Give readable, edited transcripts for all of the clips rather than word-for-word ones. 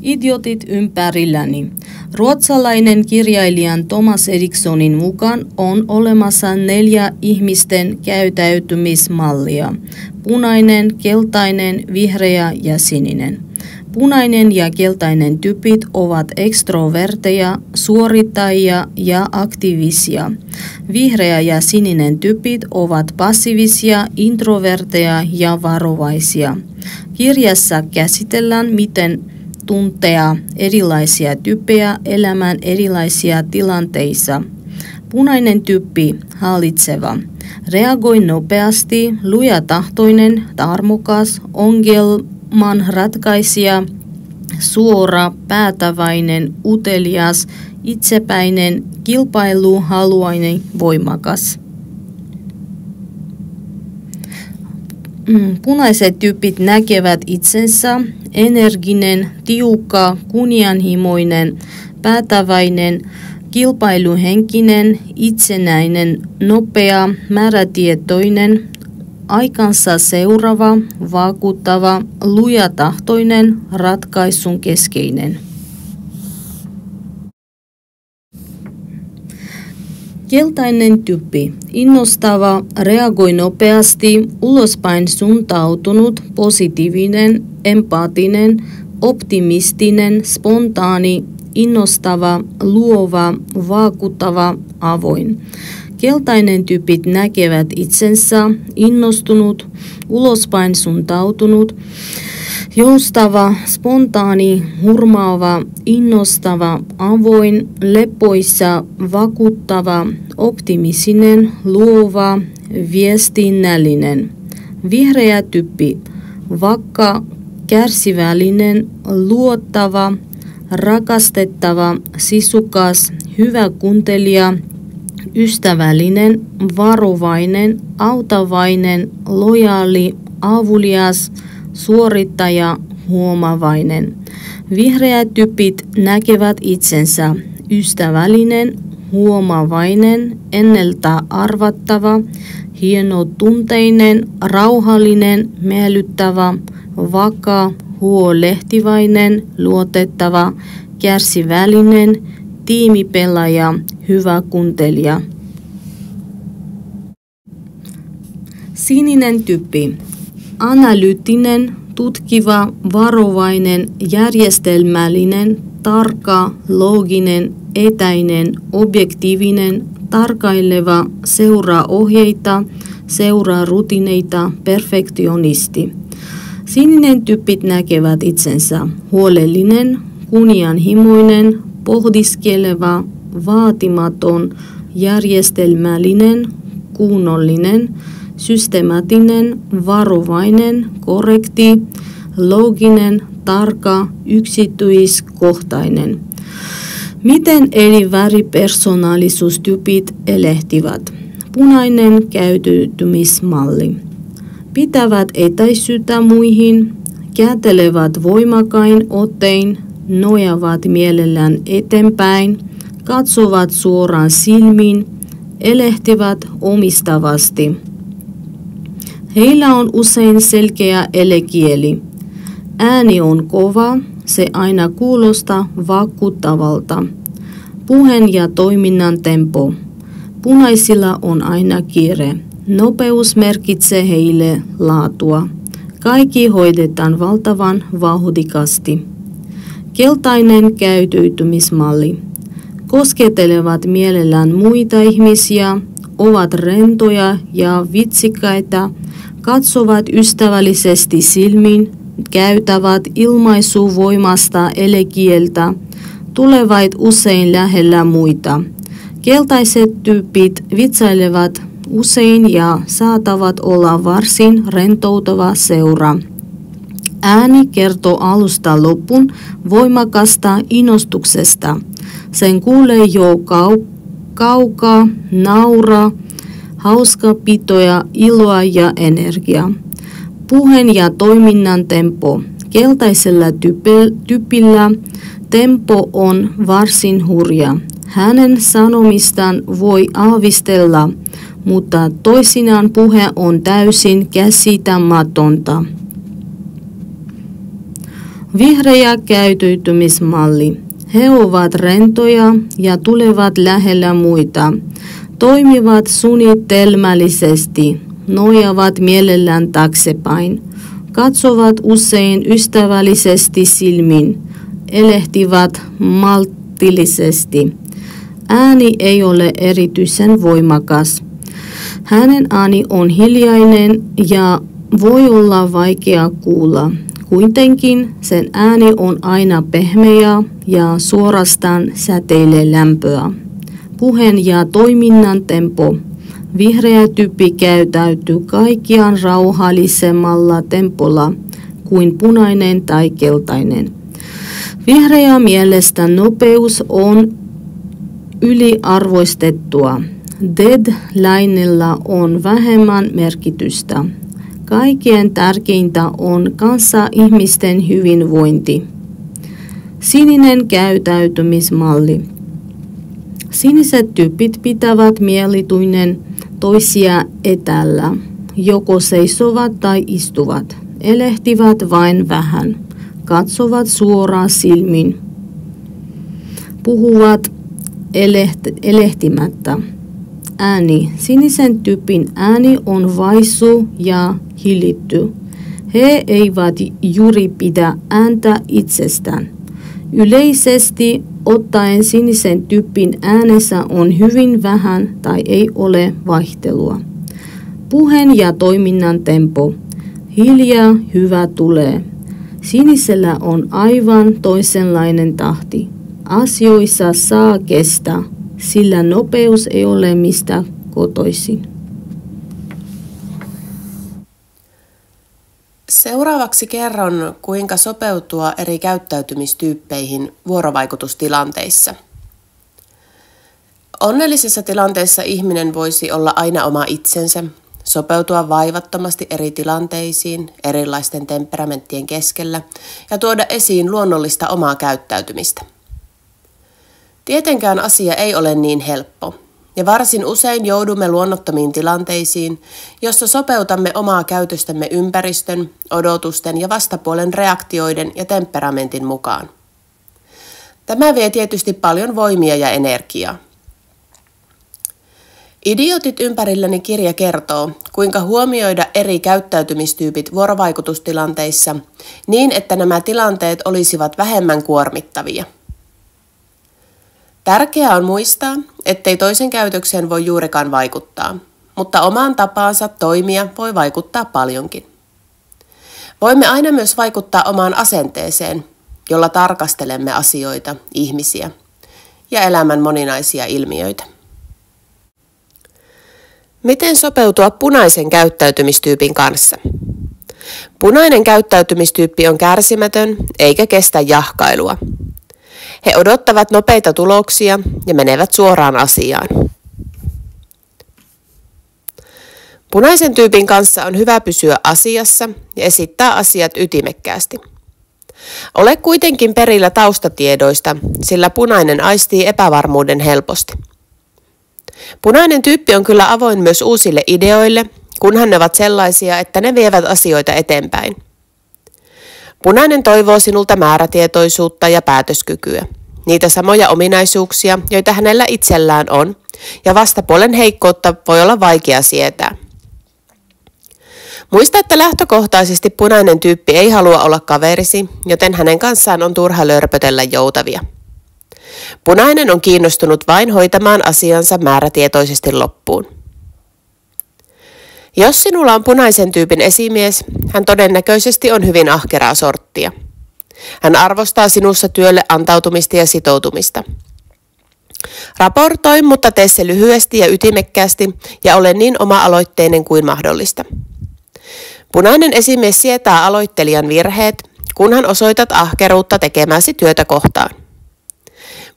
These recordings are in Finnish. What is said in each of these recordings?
Idiotit ympärilläni. Ruotsalainen kirjailijan Thomas Erikssonin mukaan on olemassa 4 ihmisten käyttäytymismallia. Punainen, keltainen, vihreä ja sininen. Punainen ja keltainen tyypit ovat ekstroverteja, suorittajia ja aktiivisia. Vihreä ja sininen tyypit ovat passiivisia, introverteja ja varovaisia. Kirjassa käsitellään, miten tuntea erilaisia tyyppejä elämän erilaisia tilanteissa. Punainen tyyppi, hallitseva. Reagoi nopeasti, lujatahtoinen, tarmokas, ongelman ratkaisija, suora, päätäväinen, utelias, itsepäinen, kilpailuhaluinen, voimakas. Punaiset tyypit näkevät itsensä energinen, tiukka, kunnianhimoinen, päätäväinen, kilpailuhenkinen, itsenäinen, nopea, määrätietoinen, aikansa seuraava, vakuuttava, lujatahtoinen, ratkaisun keskeinen. Keltainen tyyppi, innostava, reagoi nopeasti, ulospäin suuntautunut, positiivinen, empaattinen, optimistinen, spontaani, innostava, luova, vakuuttava, avoin. Keltainen tyypit näkevät itsensä innostunut, ulospäin suuntautunut, joustava, spontaani, hurmaava, innostava, avoin, lepoisa, vakuuttava, optimistinen, luova, viestinnällinen. Vihreä tyyppi, vakka, kärsivällinen, luottava, rakastettava, sisukas, hyvä kuuntelija, ystävällinen, varovainen, auttavainen, lojaali, avulias, suorittaja, huomaavainen. Vihreät tyypit näkevät itsensä ystävällinen, huomaavainen, ennalta arvattava, hienotunteinen, rauhallinen, miellyttävä, vakaa, huolehtivainen, luotettava, kärsivällinen, tiimipelaaja, hyvä kuuntelija. Sininen tyyppi. Analyyttinen, tutkiva, varovainen, järjestelmällinen, tarkka, looginen, etäinen, objektiivinen, tarkkaileva, seuraa ohjeita, seuraa rutiineita, perfektionisti. Sininen tyypit näkevät itsensä huolellinen, kunnianhimoinen, pohdiskeleva, vaatimaton, järjestelmällinen, kunnollinen, systemaattinen, varovainen, korrekti, looginen, tarkka, yksityiskohtainen. Miten eri väripersoonallisuustyypit elehtivät? Punainen käyttäytymismalli. Pitävät etäisyyttä muihin, kääntelevät voimakkain ottein, nojaavat mielellään eteenpäin, katsovat suoraan silmiin, elehtivät omistavasti. Heillä on usein selkeä elekieli. Ääni on kova, se aina kuulostaa vakuuttavalta. Puheen ja toiminnan tempo. Punaisilla on aina kiire. Nopeus merkitsee heille laatua. Kaikki hoidetaan valtavan vauhdikasti. Keltainen käyttäytymismalli. Kosketelevat mielellään muita ihmisiä, ovat rentoja ja vitsikkaita, katsovat ystävällisesti silmiin, käyttävät ilmaisuvoimasta elekieltä, tulevat usein lähellä muita. Keltaiset tyypit vitsailevat usein ja saattavat olla varsin rentouttava seura. Ääni kertoo alusta loppuun voimakasta innostuksesta. Sen kuulee jo kaukaa, nauraa, hauskapitoja, iloa ja energiaa. Puheen ja toiminnan tempo. Keltaisella tyypillä tempo on varsin hurja. Hänen sanomistaan voi aavistella, mutta toisinaan puhe on täysin käsittämätöntä. Vihreä käyttäytymismalli. He ovat rentoja ja tulevat lähellä muita. Toimivat suunnitelmallisesti, nojaavat mielellään taaksepäin. Katsovat usein ystävällisesti silmin, elehtivät maltillisesti. Ääni ei ole erityisen voimakas. Hänen ääni on hiljainen ja voi olla vaikea kuulla. Kuitenkin sen ääni on aina pehmeä ja suorastaan säteilee lämpöä. Puheen ja toiminnan tempo. Vihreä tyyppi käyttäytyy kaikkiaan rauhallisemmalla tempolla kuin punainen tai keltainen. Vihreä mielestä nopeus on yliarvostettua. Deadlinella on vähemmän merkitystä. Kaikkein tärkeintä on kanssaihmisten hyvinvointi. Sininen käyttäytymismalli. Siniset tyypit pitävät mielituinen toisia etäällä. Joko seisovat tai istuvat. Elehtivät vain vähän. Katsovat suoraan silmin. Puhuvat elehtimättä. Ääni. Sinisen tyypin ääni on vaisu ja hillitty. He eivät juuri pidä ääntä itsestään. Yleisesti ottaen sinisen tyypin äänessä on hyvin vähän tai ei ole vaihtelua. Puheen ja toiminnan tempo. Hiljaa hyvä tulee. Sinisellä on aivan toisenlainen tahti. Asioissa saa kestää, sillä nopeus ei ole mistä kotoisin. Seuraavaksi kerron, kuinka sopeutua eri käyttäytymistyyppeihin vuorovaikutustilanteissa. Onnellisessa tilanteessa ihminen voisi olla aina oma itsensä, sopeutua vaivattomasti eri tilanteisiin, erilaisten temperamenttien keskellä ja tuoda esiin luonnollista omaa käyttäytymistä. Tietenkään asia ei ole niin helppo, ja varsin usein joudumme luonnottomiin tilanteisiin, jossa sopeutamme omaa käytöstämme ympäristön, odotusten ja vastapuolen reaktioiden ja temperamentin mukaan. Tämä vie tietysti paljon voimia ja energiaa. Idiotit ympärilläni -kirja kertoo, kuinka huomioida eri käyttäytymistyypit vuorovaikutustilanteissa niin, että nämä tilanteet olisivat vähemmän kuormittavia. Tärkeää on muistaa, ettei toisen käytökseen voi juurikaan vaikuttaa, mutta omaan tapaansa toimia voi vaikuttaa paljonkin. Voimme aina myös vaikuttaa omaan asenteeseen, jolla tarkastelemme asioita, ihmisiä ja elämän moninaisia ilmiöitä. Miten sopeutua punaisen käyttäytymistyypin kanssa? Punainen käyttäytymistyyppi on kärsimätön eikä kestä jahkailua. He odottavat nopeita tuloksia ja menevät suoraan asiaan. Punaisen tyypin kanssa on hyvä pysyä asiassa ja esittää asiat ytimekkäästi. Ole kuitenkin perillä taustatiedoista, sillä punainen aistii epävarmuuden helposti. Punainen tyyppi on kyllä avoin myös uusille ideoille, kunhan ne ovat sellaisia, että ne vievät asioita eteenpäin. Punainen toivoo sinulta määrätietoisuutta ja päätöskykyä, niitä samoja ominaisuuksia, joita hänellä itsellään on, ja vastapuolen heikkoutta voi olla vaikea sietää. Muista, että lähtökohtaisesti punainen tyyppi ei halua olla kaverisi, joten hänen kanssaan on turha lörpötellä joutavia. Punainen on kiinnostunut vain hoitamaan asiansa määrätietoisesti loppuun. Jos sinulla on punaisen tyypin esimies, hän todennäköisesti on hyvin ahkeraa sorttia. Hän arvostaa sinussa työlle antautumista ja sitoutumista. Raportoi, mutta tee se lyhyesti ja ytimekkäästi ja ole niin oma-aloitteinen kuin mahdollista. Punainen esimies sietää aloittelijan virheet, kunhan osoitat ahkeruutta tekemäsi työtä kohtaan.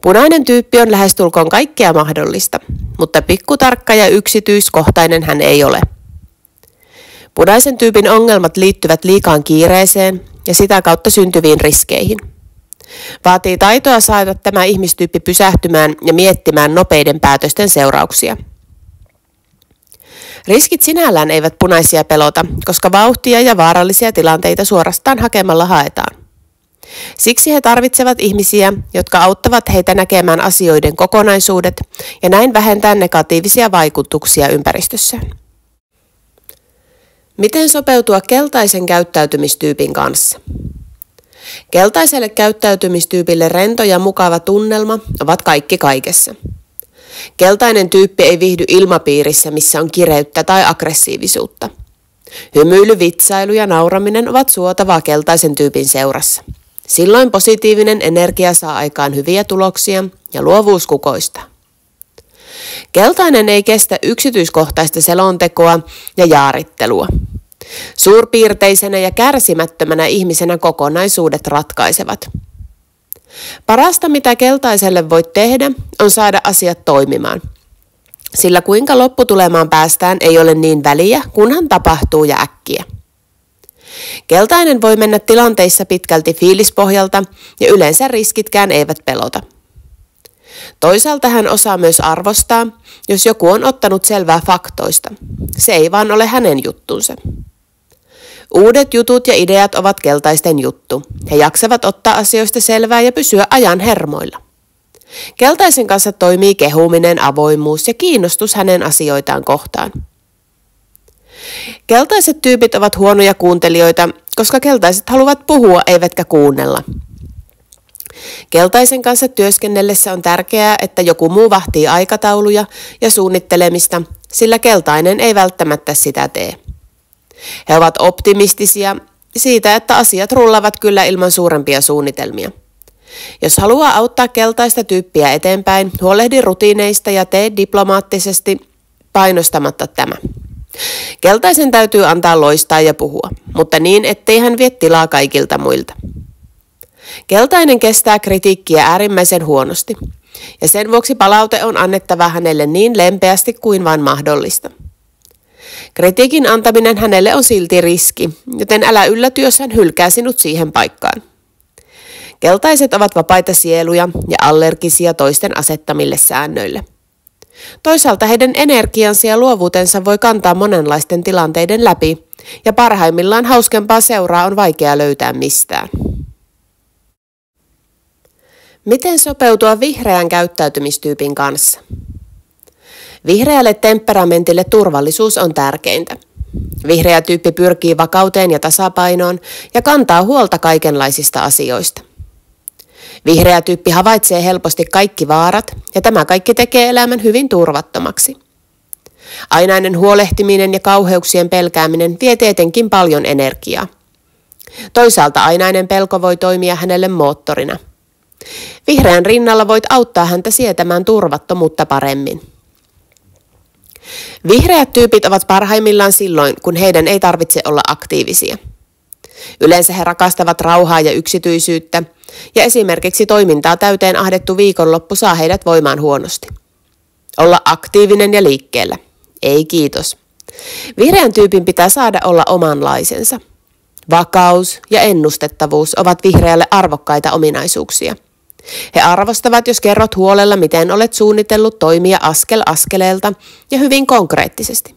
Punainen tyyppi on lähestulkoon kaikkea mahdollista, mutta pikkutarkka ja yksityiskohtainen hän ei ole. Punaisen tyypin ongelmat liittyvät liikaan kiireeseen ja sitä kautta syntyviin riskeihin. Vaatii taitoa saada tämä ihmistyyppi pysähtymään ja miettimään nopeiden päätösten seurauksia. Riskit sinällään eivät punaisia pelota, koska vauhtia ja vaarallisia tilanteita suorastaan hakemalla haetaan. Siksi he tarvitsevat ihmisiä, jotka auttavat heitä näkemään asioiden kokonaisuudet ja näin vähentää negatiivisia vaikutuksia ympäristössään. Miten sopeutua keltaisen käyttäytymistyypin kanssa? Keltaiselle käyttäytymistyypille rento ja mukava tunnelma ovat kaikki kaikessa. Keltainen tyyppi ei viihdy ilmapiirissä, missä on kireyttä tai aggressiivisuutta. Hymyily, vitsailu ja nauraminen ovat suotavaa keltaisen tyypin seurassa. Silloin positiivinen energia saa aikaan hyviä tuloksia ja luovuus kukoistaa. Keltainen ei kestä yksityiskohtaista selontekoa ja jaarittelua. Suurpiirteisenä ja kärsimättömänä ihmisenä kokonaisuudet ratkaisevat. Parasta, mitä keltaiselle voit tehdä, on saada asiat toimimaan. Sillä kuinka lopputulemaan päästään ei ole niin väliä, kunhan tapahtuu ja äkkiä. Keltainen voi mennä tilanteissa pitkälti fiilispohjalta ja yleensä riskitkään eivät pelota. Toisaalta hän osaa myös arvostaa, jos joku on ottanut selvää faktoista. Se ei vaan ole hänen juttunsa. Uudet jutut ja ideat ovat keltaisten juttu. He jaksavat ottaa asioista selvää ja pysyä ajan hermoilla. Keltaisen kanssa toimii kehuminen, avoimuus ja kiinnostus hänen asioitaan kohtaan. Keltaiset tyypit ovat huonoja kuuntelijoita, koska keltaiset haluavat puhua eivätkä kuunnella. Keltaisen kanssa työskennellessä on tärkeää, että joku muu vahtii aikatauluja ja suunnittelemista, sillä keltainen ei välttämättä sitä tee. He ovat optimistisia siitä, että asiat rullavat kyllä ilman suurempia suunnitelmia. Jos haluaa auttaa keltaista tyyppiä eteenpäin, huolehdi rutiineista ja tee diplomaattisesti painostamatta tämä. Keltaisen täytyy antaa loistaa ja puhua, mutta niin, ettei hän vie tilaa kaikilta muilta. Keltainen kestää kritiikkiä äärimmäisen huonosti, ja sen vuoksi palaute on annettava hänelle niin lempeästi kuin vain mahdollista. Kritiikin antaminen hänelle on silti riski, joten älä ylläty, jos hän hylkää sinut siihen paikkaan. Keltaiset ovat vapaita sieluja ja allergisia toisten asettamille säännöille. Toisaalta heidän energiansa ja luovuutensa voi kantaa monenlaisten tilanteiden läpi, ja parhaimmillaan hauskempaa seuraa on vaikea löytää mistään. Miten sopeutua vihreän käyttäytymistyypin kanssa? Vihreälle temperamentille turvallisuus on tärkeintä. Vihreä tyyppi pyrkii vakauteen ja tasapainoon ja kantaa huolta kaikenlaisista asioista. Vihreä tyyppi havaitsee helposti kaikki vaarat ja tämä kaikki tekee elämän hyvin turvattomaksi. Ainainen huolehtiminen ja kauheuksien pelkääminen vie tietenkin paljon energiaa. Toisaalta ainainen pelko voi toimia hänelle moottorina. Vihreän rinnalla voit auttaa häntä sietämään turvattomuutta paremmin. Vihreät tyypit ovat parhaimmillaan silloin, kun heidän ei tarvitse olla aktiivisia. Yleensä he rakastavat rauhaa ja yksityisyyttä, ja esimerkiksi toimintaa täyteen ahdettu viikonloppu saa heidät voimaan huonosti. Olla aktiivinen ja liikkeellä. Ei kiitos. Vihreän tyypin pitää saada olla omanlaisensa. Vakaus ja ennustettavuus ovat vihreälle arvokkaita ominaisuuksia. He arvostavat, jos kerrot huolella, miten olet suunnitellut toimia askel askeleelta ja hyvin konkreettisesti.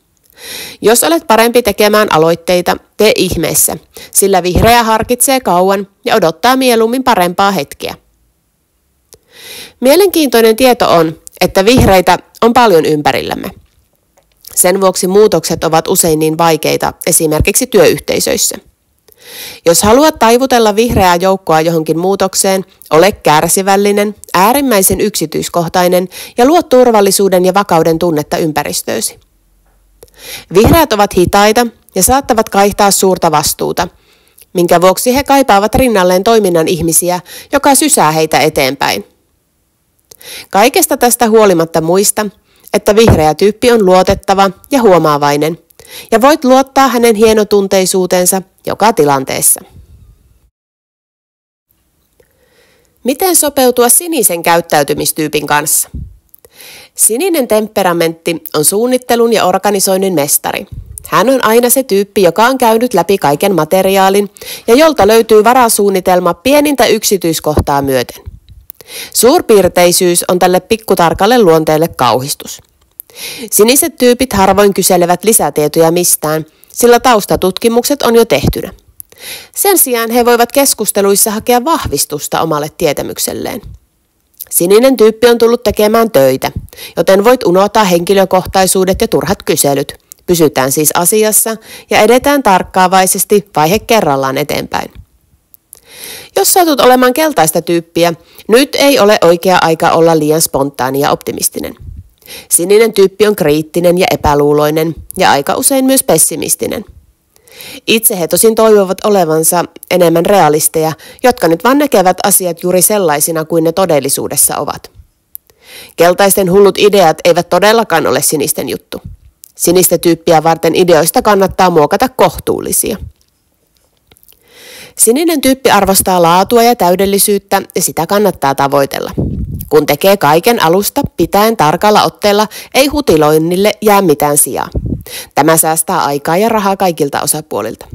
Jos olet parempi tekemään aloitteita, tee ihmeessä, sillä vihreä harkitsee kauan ja odottaa mieluummin parempaa hetkeä. Mielenkiintoinen tieto on, että vihreitä on paljon ympärillämme. Sen vuoksi muutokset ovat usein niin vaikeita esimerkiksi työyhteisöissä. Jos haluat taivutella vihreää joukkoa johonkin muutokseen, ole kärsivällinen, äärimmäisen yksityiskohtainen ja luo turvallisuuden ja vakauden tunnetta ympäristöösi. Vihreät ovat hitaita ja saattavat kaihtaa suurta vastuuta, minkä vuoksi he kaipaavat rinnalleen toiminnan ihmisiä, joka sysää heitä eteenpäin. Kaikesta tästä huolimatta muista, että vihreä tyyppi on luotettava ja huomaavainen, ja voit luottaa hänen hienotunteisuutensa joka tilanteessa. Miten sopeutua sinisen käyttäytymistyypin kanssa? Sininen temperamentti on suunnittelun ja organisoinnin mestari. Hän on aina se tyyppi, joka on käynyt läpi kaiken materiaalin ja jolta löytyy varasuunnitelma pienintä yksityiskohtaa myöten. Suurpiirteisyys on tälle pikkutarkalle luonteelle kauhistus. Siniset tyypit harvoin kyselevät lisätietoja mistään, sillä taustatutkimukset on jo tehtynä. Sen sijaan he voivat keskusteluissa hakea vahvistusta omalle tietämykselleen. Sininen tyyppi on tullut tekemään töitä, joten voit unohtaa henkilökohtaisuudet ja turhat kyselyt. Pysytään siis asiassa ja edetään tarkkaavaisesti vaihe kerrallaan eteenpäin. Jos satut olemaan keltaista tyyppiä, nyt ei ole oikea aika olla liian spontaani ja optimistinen. Sininen tyyppi on kriittinen ja epäluuloinen ja aika usein myös pessimistinen. Itse he tosin toivovat olevansa enemmän realisteja, jotka nyt vaan näkevät asiat juuri sellaisina kuin ne todellisuudessa ovat. Keltaisten hullut ideat eivät todellakaan ole sinisten juttu. Sinistä tyyppiä varten ideoista kannattaa muokata kohtuullisia. Sininen tyyppi arvostaa laatua ja täydellisyyttä ja sitä kannattaa tavoitella. Kun tekee kaiken alusta pitäen tarkalla otteella, ei hutiloinnille jää mitään sijaa. Tämä säästää aikaa ja rahaa kaikilta osapuolilta.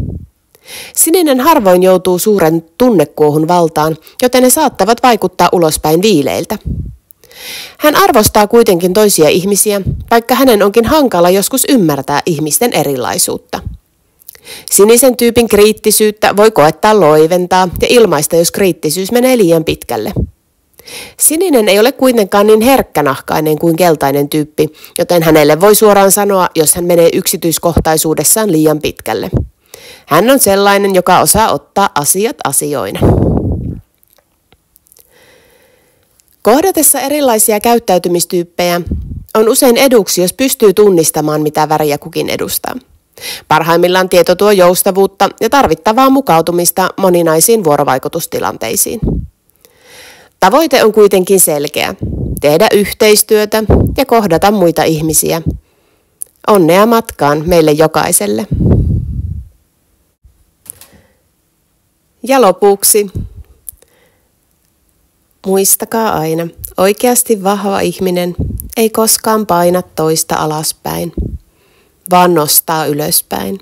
Sininen harvoin joutuu suuren tunnekuohun valtaan, joten ne saattavat vaikuttaa ulospäin viileiltä. Hän arvostaa kuitenkin toisia ihmisiä, vaikka hänen onkin hankala joskus ymmärtää ihmisten erilaisuutta. Sinisen tyypin kriittisyyttä voi koettaa loiventaa ja ilmaista, jos kriittisyys menee liian pitkälle. Sininen ei ole kuitenkaan niin herkkänahkainen kuin keltainen tyyppi, joten hänelle voi suoraan sanoa, jos hän menee yksityiskohtaisuudessaan liian pitkälle. Hän on sellainen, joka osaa ottaa asiat asioina. Kohdatessa erilaisia käyttäytymistyyppejä on usein eduksi, jos pystyy tunnistamaan, mitä väriä kukin edustaa. Parhaimmillaan tieto tuo joustavuutta ja tarvittavaa mukautumista moninaisiin vuorovaikutustilanteisiin. Tavoite on kuitenkin selkeä: tehdä yhteistyötä ja kohdata muita ihmisiä. Onnea matkaan meille jokaiselle. Ja lopuksi, muistakaa aina, oikeasti vahva ihminen ei koskaan paina toista alaspäin, vaan nostaa ylöspäin.